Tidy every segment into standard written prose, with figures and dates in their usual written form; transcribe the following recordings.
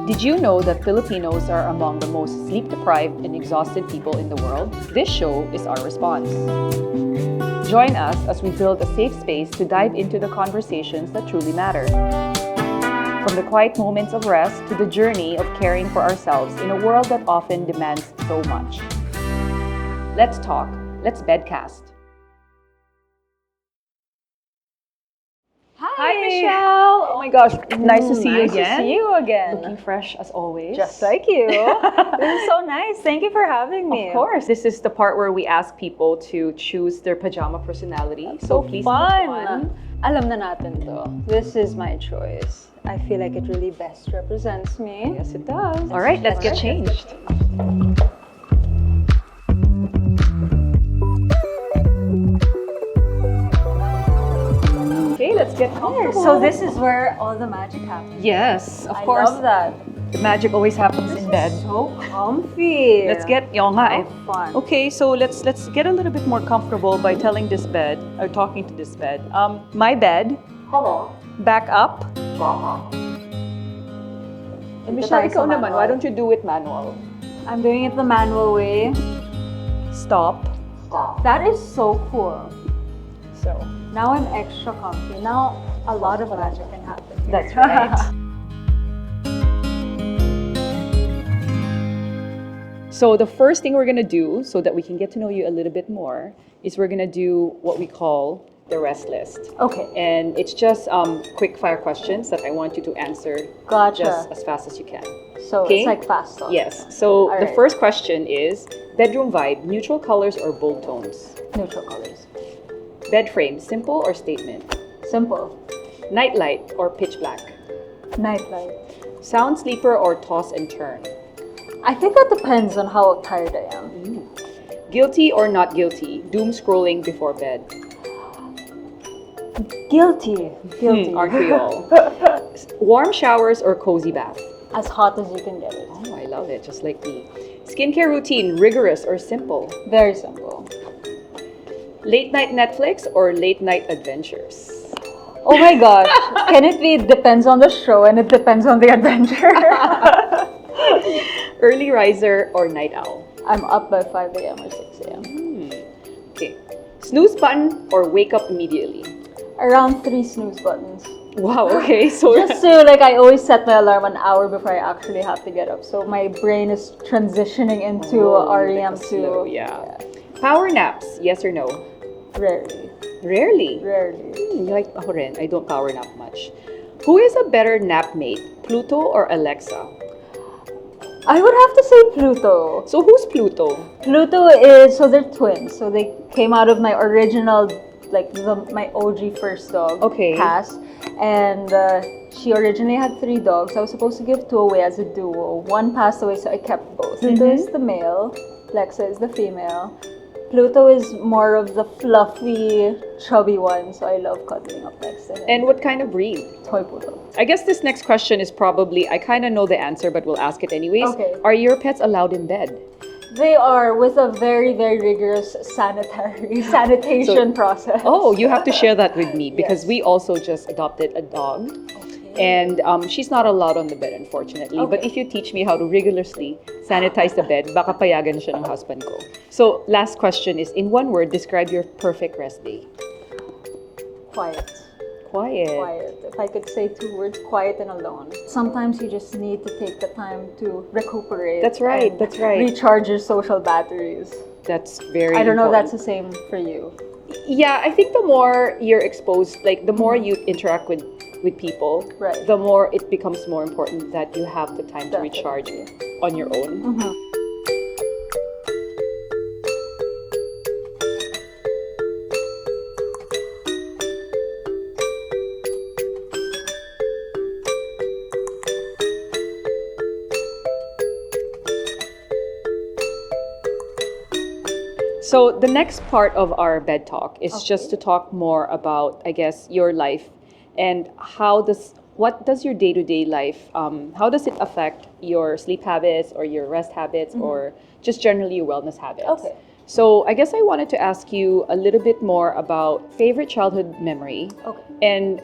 Did you know that Filipinos are among the most sleep-deprived and exhausted people in the world? This show is our response. Join us as we build a safe space to dive into the conversations that truly matter. From the quiet moments of rest to the journey of caring for ourselves in a world that often demands so much. Let's talk. Let's Bedcast. Hi, Michelle! Oh my gosh, nice to see you again. Nice to see you again. Looking fresh as always. Just like you. This is so nice. Thank you for having me. Of course. This is the part where we ask people to choose their pajama personality. So please fun. pick one. Alam na natin to. This is my choice. I feel like it really best represents me. Yes, it does. All right, let's get changed. Okay, let's get comfortable. So this is where all the magic happens. Yes, of course. I love that. The magic always happens in bed. So comfy. Let's get yonga. So fun. Okay, so let's get a little bit more comfortable by telling this bed or talking to this bed. My bed. Hello. Back up. And Michelle, ikaw naman, why don't you do it manual? I'm doing it the manual way. Stop. That is so cool. So now I'm extra comfy. Now a lot of magic can happen. That's right. So the first thing we're gonna do, so that we can get to know you a little bit more, is we're gonna do what we call the rest list. Okay. And it's just quick fire questions that I want you to answer Gotcha. just as fast as you can. So Okay. it's like fast talk. Yes. So the Alright. first question is bedroom vibe, neutral colors or bold tones? Neutral colors. Bed frame, simple or statement? Simple. Night light or pitch black? Night light. Sound sleeper or toss and turn? I think that depends on how tired I am. Guilty or not guilty? Doom scrolling before bed? Guilty. Aren't we all? Warm showers or cozy bath? As hot as you can get it. Oh, I love it, just like me. Skincare routine, rigorous or simple? Very simple. Late night Netflix or late night adventures? Oh my gosh. Can it be depends on the show and it depends on the adventure? Early riser or night owl? I'm up by 5 a.m. or 6 a.m. Okay. Snooze button or wake up immediately? Around 3 snooze buttons. Wow, okay. So Just so I always set my alarm an hour before I actually have to get up. So my brain is transitioning into REM like a slow, to yeah. Power naps, yes or no? Rarely. Rarely. You like ako rin. I don't power nap much. Who is a better nap mate, Pluto or Alexa? I would have to say Pluto. So who's Pluto? Pluto is, so they're twins. So they came out of my original, my OG first dog, Okay. Cass. And she originally had 3 dogs. I was supposed to give 2 away as a duo. 1 passed away, so I kept both. Pluto is the male, Lexa is the female. Pluto is more of the fluffy, chubby one, so I love cuddling up next to him. And what kind of breed? Toy poodle. I guess this next question is probably, I kind of know the answer, but we'll ask it anyways. Okay. Are your pets allowed in bed? They are, with a very, very rigorous sanitation process. Oh, you have to share that with me because Yes. we also just adopted a dog. Okay. And she's not allowed on the bed, unfortunately. But Okay. if you teach me how to rigorously sanitize the bed, baka payagan siya ng husband ko. So, last question is, in one word, describe your perfect rest day. Quiet. Quiet. If I could say 2 words, quiet and alone. Sometimes you just need to take the time to recuperate. That's right, and that's right. Recharge your social batteries. That's very I don't know if that's important. the same for you. Yeah, I think the more you're exposed, the more you interact with people, Right. the more it becomes more important that you have the time to recharge Definitely. on your own. So the next part of our bed talk is just to talk more about, I guess, your life and what does your day-to-day life, how does it affect your sleep habits or your rest habits or just generally your wellness habits? Okay. So I guess I wanted to ask you a little bit more about favorite childhood memory Okay. and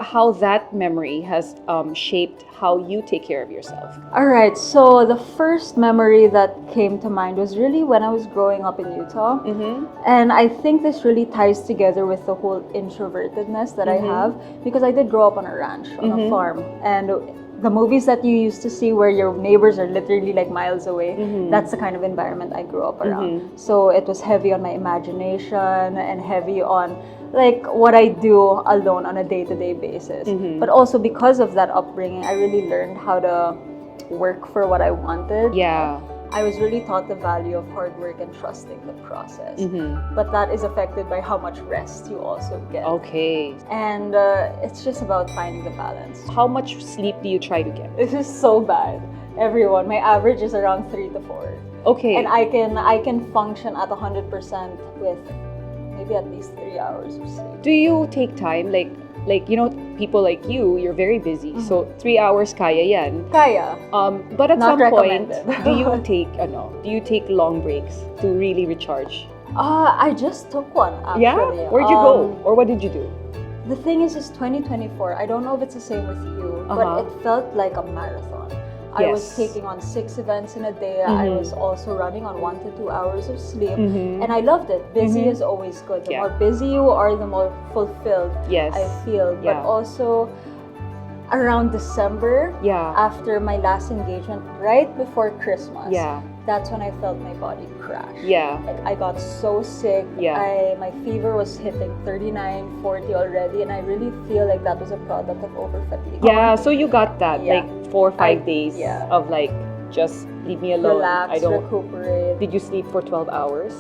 how that memory has shaped how you take care of yourself. All right, so the first memory that came to mind was really when I was growing up in Utah. And I think this really ties together with the whole introvertedness that I have, because I did grow up on a ranch, on a farm. And the movies that you used to see where your neighbors are literally like miles away, that's the kind of environment I grew up around. So it was heavy on my imagination and heavy on like what I do alone on a day-to-day basis. But also because of that upbringing, I really learned how to work for what I wanted. Yeah. I was really taught the value of hard work and trusting the process. But that is affected by how much rest you also get. Okay. And it's just about finding the balance. How much sleep do you try to get? This is so bad. Everyone, my average is around 3 to 4. Okay. And I can function at 100% with maybe at least 3 hours of sleep. Do you take time, like people like you're very busy, so 3 hours kaya yan. Kaya. But at Not some point, recommended. do you take long breaks to really recharge? I just took one actually. Yeah? Where'd you go? Or what did you do? The thing is 2024. I don't know if it's the same with you, but it felt like a marathon. I was taking on 6 events in a day. I was also running on 1 to 2 hours of sleep, and I loved it. Busy is always good. The more busy you are, the more fulfilled I feel. But also around December, after my last engagement, right before Christmas, that's when I felt my body crash. Like I got so sick. My fever was hitting 39, 40 already, and I really feel like that was a product of over fatigue. Yeah, so you got that like 4 or 5 days of like just leave me alone. Relax, recuperate. Did you sleep for 12 hours?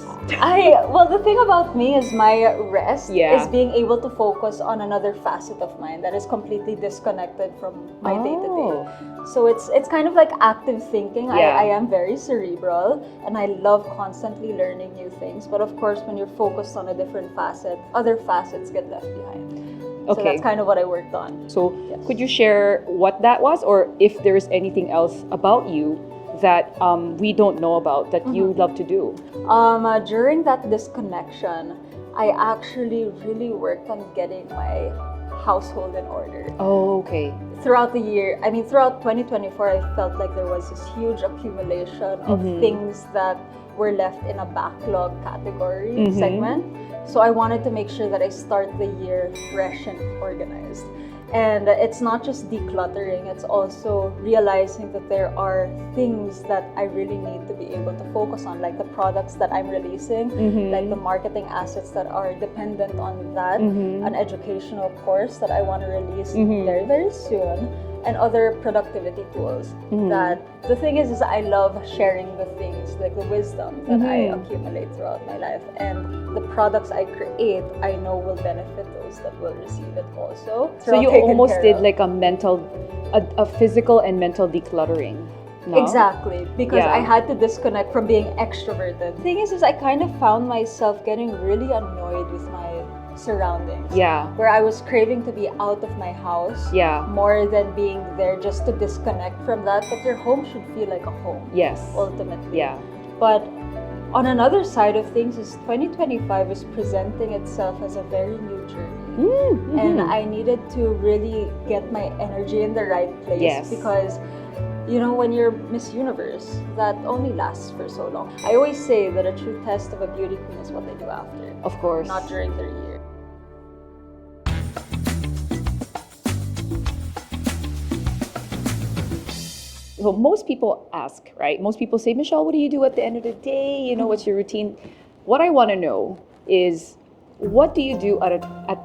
Well, the thing about me is my rest is being able to focus on another facet of mine that is completely disconnected from my day-to-day. So it's kind of like active thinking. I am very cerebral and I love constantly learning new things. But of course, when you're focused on a different facet, other facets get left behind. So that's kind of what I worked on. So could you share what that was, or if there's anything else about you that we don't know about that you love to do? During that disconnection, I actually really worked on getting my household in order. Oh, okay. Throughout the year, throughout 2024, I felt like there was this huge accumulation of things that were left in a backlog category segment. So I wanted to make sure that I start the year fresh and organized. And it's not just decluttering, it's also realizing that there are things that I really need to be able to focus on, like the products that I'm releasing, like the marketing assets that are dependent on that, an educational course that I want to release very, very soon, and other productivity tools. That the thing is I love sharing the things, like the wisdom that I accumulate throughout my life, and the products I create, I know will benefit those that will receive it also. So you almost did like a physical and mental decluttering. No? Exactly, because I had to disconnect from being extroverted. The thing is I kind of found myself getting really annoyed with my surroundings. Where I was craving to be out of my house more than being there just to disconnect from that. But your home should feel like a home. Ultimately. But on another side of things is 2025 is presenting itself as a very new journey. And I needed to really get my energy in the right place because when you're Miss Universe, that only lasts for so long. I always say that a true test of a beauty queen is what they do after. Of course. Not during their year. So most people ask, right? Most people say, Michelle, what do you do at the end of the day? What's your routine? What I want to know is, what do you do at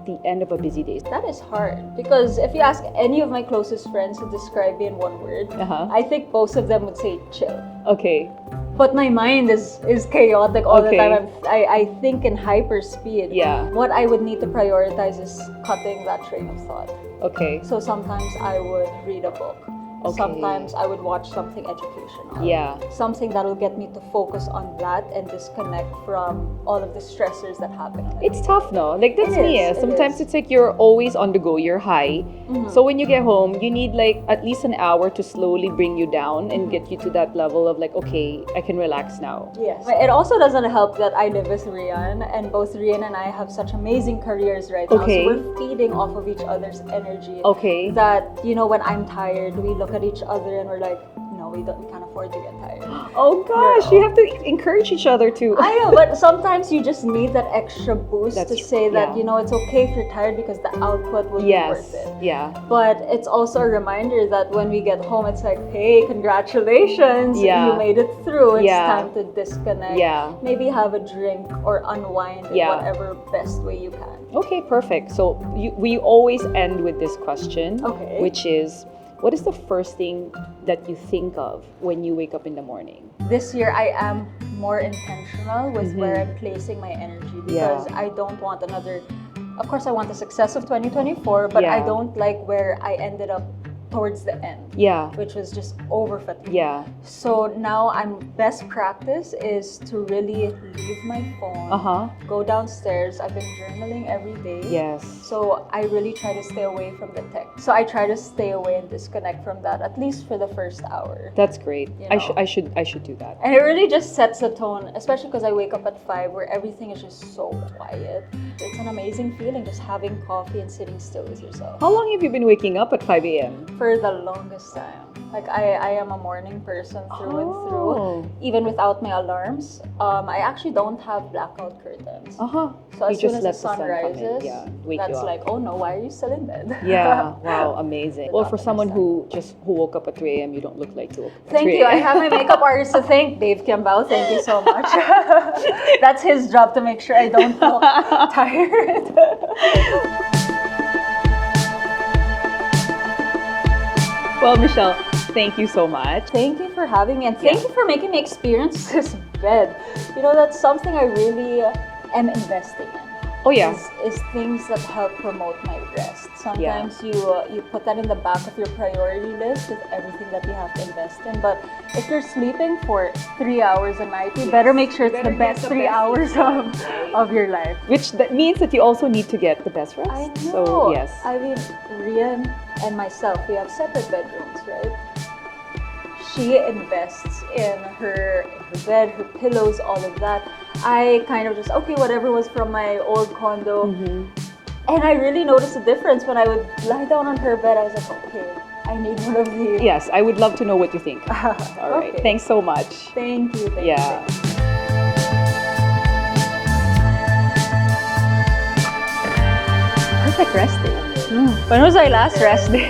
the end of a busy day? That is hard, because if you ask any of my closest friends to describe me in one word, I think most of them would say chill. Okay. But my mind is chaotic all the time. I think in hyper speed. What I would need to prioritize is cutting that train of thought. Okay. So sometimes I would read a book. Okay. Sometimes I would watch something educational. Yeah. Something that will get me to focus on that and disconnect from all of the stressors that happen. It's tough, no? Like, that's It me. is, it Sometimes is. it's like you're always on the go, you're high. So when you get home, you need like at least an hour to slowly bring you down and get you to that level of like, okay, I can relax now. Yes. It also doesn't help that I live with Rian, and both Rian and I have such amazing careers right now. Okay. So we're feeding off of each other's energy. Okay. That, you know, when I'm tired, we look at each other and we're like, no, we can't afford to get tired. Oh gosh, you have to encourage each other too. I know, but sometimes you just need that extra boost That's to true, say that, yeah. you know, it's okay if you're tired because the output will be worth it. Yeah. But it's also a reminder that when we get home, it's like, hey, congratulations, Yeah. you made it through. It's Yeah. time to disconnect. Yeah. Maybe have a drink or unwind in Yeah. whatever best way you can. Okay, perfect. So we always end with this question, Okay. which is, what is the first thing that you think of when you wake up in the morning? This year, I am more intentional with where I'm placing my energy because I don't want another. Of course, I want the success of 2024, but I Yeah. don't like where I ended up towards the end, Yeah. which was just over fatigue. Yeah. So now best practice is to really leave my phone, go downstairs. I've been journaling every day. Yes. So I really try to stay away from the tech. So I try to stay away and disconnect from that, at least for the first hour. That's great. You I know. should do that. And it really just sets the tone, especially because I wake up at 5 where everything is just so quiet. It's an amazing feeling just having coffee and sitting still with yourself. How long have you been waking up at 5 a.m.? For the longest time. Like I am a morning person through and through. Even without my alarms. I actually don't have blackout curtains. So You as soon just as let the sun come in. rises, Yeah, wake you that's up. like, oh no, why are you still in bed? Yeah, wow, amazing. Well, for Without someone who woke up at 3 a.m., you don't look like you woke up at Thank 3 you. I a.m. have my makeup artist to thank, Dave Kimbao. Thank you so much. That's his job to make sure I don't feel tired. Well, Michelle, thank you so much. Thank you for having me, and thank you for making me experience this bed. You know, that's something I really am investing in. Oh yeah. Is things that help promote my rest. Sometimes you put that in the back of your priority list with everything that you have to invest in. But if you're sleeping for 3 hours a night, you better make sure it's the best 3 hours of your life. Which that means that you also need to get the best rest. I know. So yes. I mean, Rian and myself, we have separate bedrooms, right? She invests in her bed, her pillows, all of that. I kind of just, okay, whatever was from my old condo. And I really noticed a difference when I would lie down on her bed. I was like, okay, I need one of these. Yes, I would love to know what you think. All right. Okay. Thanks so much. Thank you. Thank Yeah. you. Perfect rest day. When was our last rest day?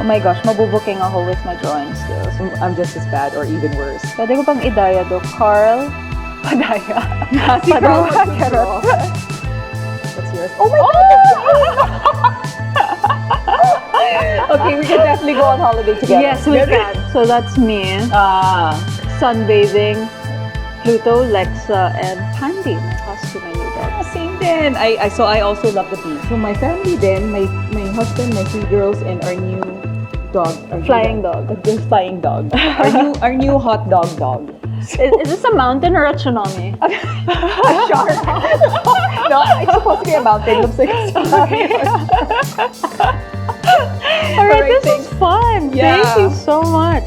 Oh my gosh, mabubuking ako with my drawing skills. I'm just as bad or even worse. Pwede ko pang idaya do. Carl. Padaya. Charot. What's yours? Oh my God! Okay, we can definitely go on holiday together. Yes, we can. So that's me. Sunbathing. Pluto, Lexa, and Pandy. My costume, my new dog. Same then. I also love the beach. So my family then, my husband, my 3 girls, and our new dog. Flying dog. The flying dog. our new hot dog. Is this a mountain or a tsunami? A shark. No, it's supposed to be a mountain. Looks like a tsunami. Alright, this is fun. Yeah. Thank you so much.